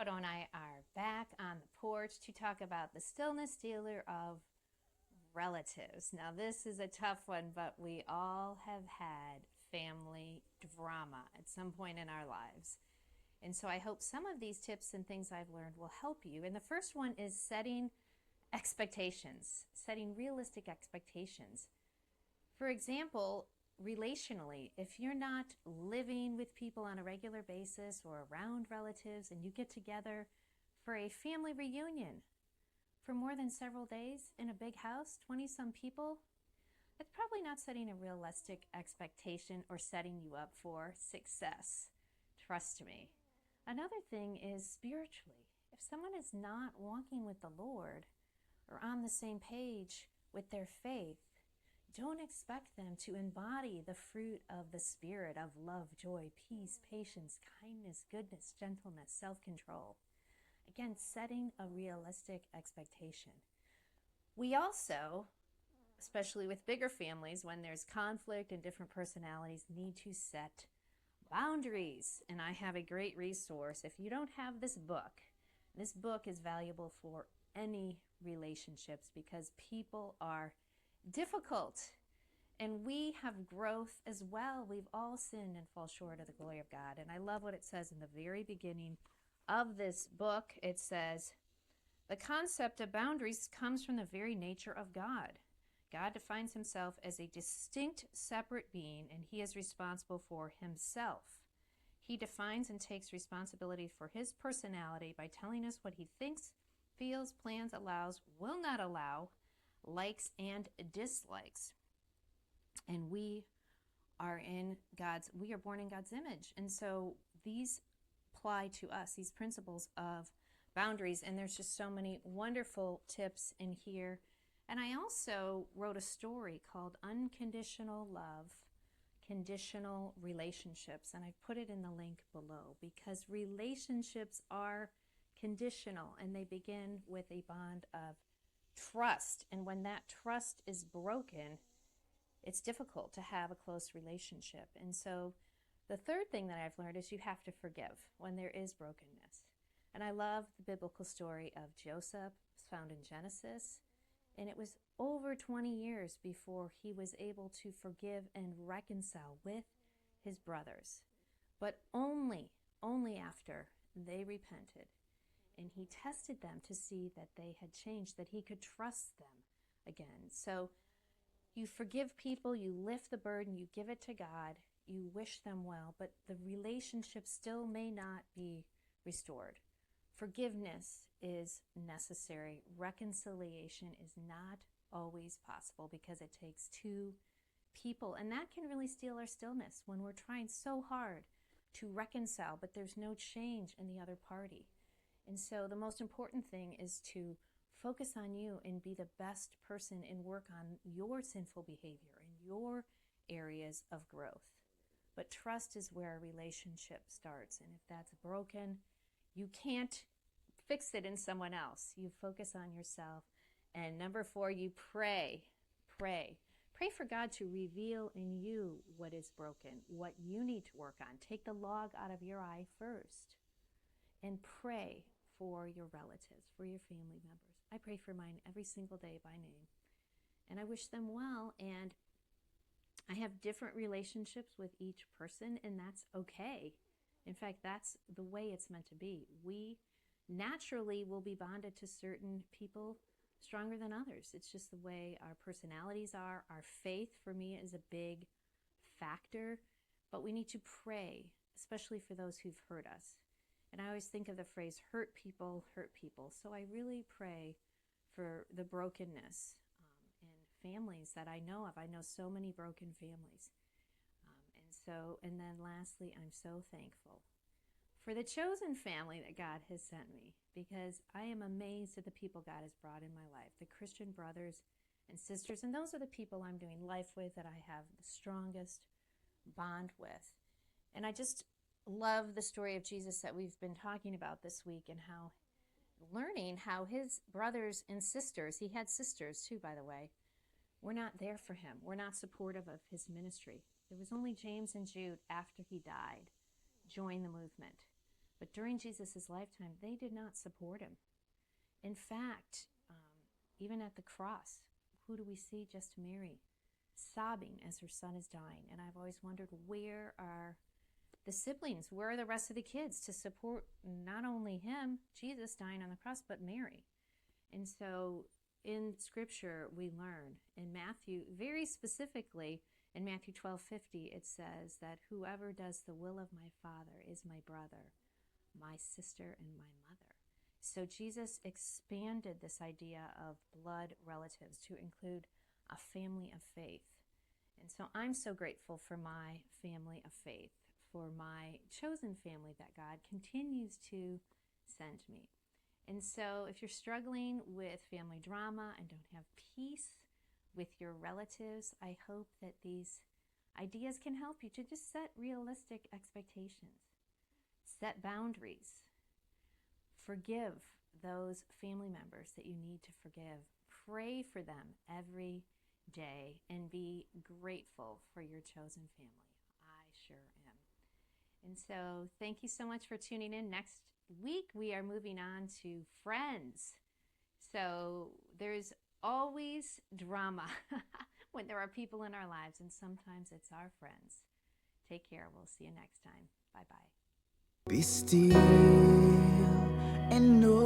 Toto and I are back on the porch to talk about the stillness dealer of relatives. Now, this is a tough one, but we all have had family drama at some point in our lives. And so I hope some of these tips and things I've learned will help you. And the first one is setting expectations, setting realistic expectations. For example, relationally, if you're not living with people on a regular basis or around relatives and you get together for a family reunion for more than several days in a big house, 20 some people, it's probably not setting a realistic expectation or setting you up for success. Trust me. Another thing is spiritually. If someone is not walking with the Lord or on the same page with their faith, don't expect them to embody the fruit of the Spirit of love, joy, peace, patience, kindness, goodness, gentleness, self-control. Again, setting a realistic expectation. We also, especially with bigger families, when there's conflict and different personalities, need to set boundaries. And I have a great resource. If you don't have this book is valuable for any relationships because people are difficult and we have growth as well. We've all sinned and fall short of the glory of God. And I love what it says in the very beginning of this book. It says, the concept of boundaries comes from the very nature of God. God defines himself as a distinct, separate being, and he is responsible for himself. He defines and takes responsibility for his personality by telling us what he thinks, feels, plans, allows, will not allow, likes and dislikes. And we are born in God's image. And so these apply to us, these principles of boundaries. And there's just so many wonderful tips in here. And I also wrote a story called Unconditional Love, Conditional Relationships. And I put it in the link below because relationships are conditional and they begin with a bond of trust. And when that trust is broken, it's difficult to have a close relationship. And so the third thing that I've learned is you have to forgive when there is brokenness. And I love the biblical story of Joseph. It's found in Genesis. And it was over 20 years before he was able to forgive and reconcile with his brothers. But only after they repented. And he tested them to see that they had changed, that he could trust them again. So you forgive people, you lift the burden, you give it to God, you wish them well, but the relationship still may not be restored. Forgiveness is necessary. Reconciliation is not always possible because it takes two people, and that can really steal our stillness when we're trying so hard to reconcile, but there's no change in the other party. And so the most important thing is to focus on you and be the best person and work on your sinful behavior and your areas of growth. But trust is where a relationship starts. And if that's broken, you can't fix it in someone else. You focus on yourself. And number 4, you pray. Pray. Pray for God to reveal in you what is broken, what you need to work on. Take the log out of your eye first. And pray for your relatives, for your family members. I pray for mine every single day by name. And I wish them well. And I have different relationships with each person, and that's okay. In fact, that's the way it's meant to be. We naturally will be bonded to certain people stronger than others. It's just the way our personalities are. Our faith, for me, is a big factor. But we need to pray, especially for those who've hurt us. And I always think of the phrase, hurt people, hurt people. So I really pray for the brokenness in families that I know of. I know so many broken families. And then lastly, I'm so thankful for the chosen family that God has sent me, because I am amazed at the people God has brought in my life, the Christian brothers and sisters. And those are the people I'm doing life with, that I have the strongest bond with. And I just love the story of Jesus that we've been talking about this week, and how learning how his brothers and sisters, he had sisters too, by the way, were not there for him. We're not supportive of his ministry. There was only James and Jude after he died joined the movement. But during Jesus' lifetime, they did not support him. In fact, even at the cross, who do we see? Just Mary, sobbing as her son is dying. And I've always wondered, where are the siblings? Where are the rest of the kids to support not only him, Jesus, dying on the cross, but Mary? And so in Scripture, we learn in Matthew, very specifically in Matthew 12:50, it says that whoever does the will of my Father is my brother, my sister, and my mother. So Jesus expanded this idea of blood relatives to include a family of faith. And so I'm so grateful for my family of faith, for my chosen family that God continues to send me. And so if you're struggling with family drama and don't have peace with your relatives, I hope that these ideas can help you to just set realistic expectations, set boundaries, forgive those family members that you need to forgive, pray for them every day, and be grateful for your chosen family. I sure am. And so thank you so much for tuning in. Next week, we are moving on to friends. So there's always drama when there are people in our lives, and sometimes it's our friends. Take care. We'll see you next time. Bye-bye. Be still and know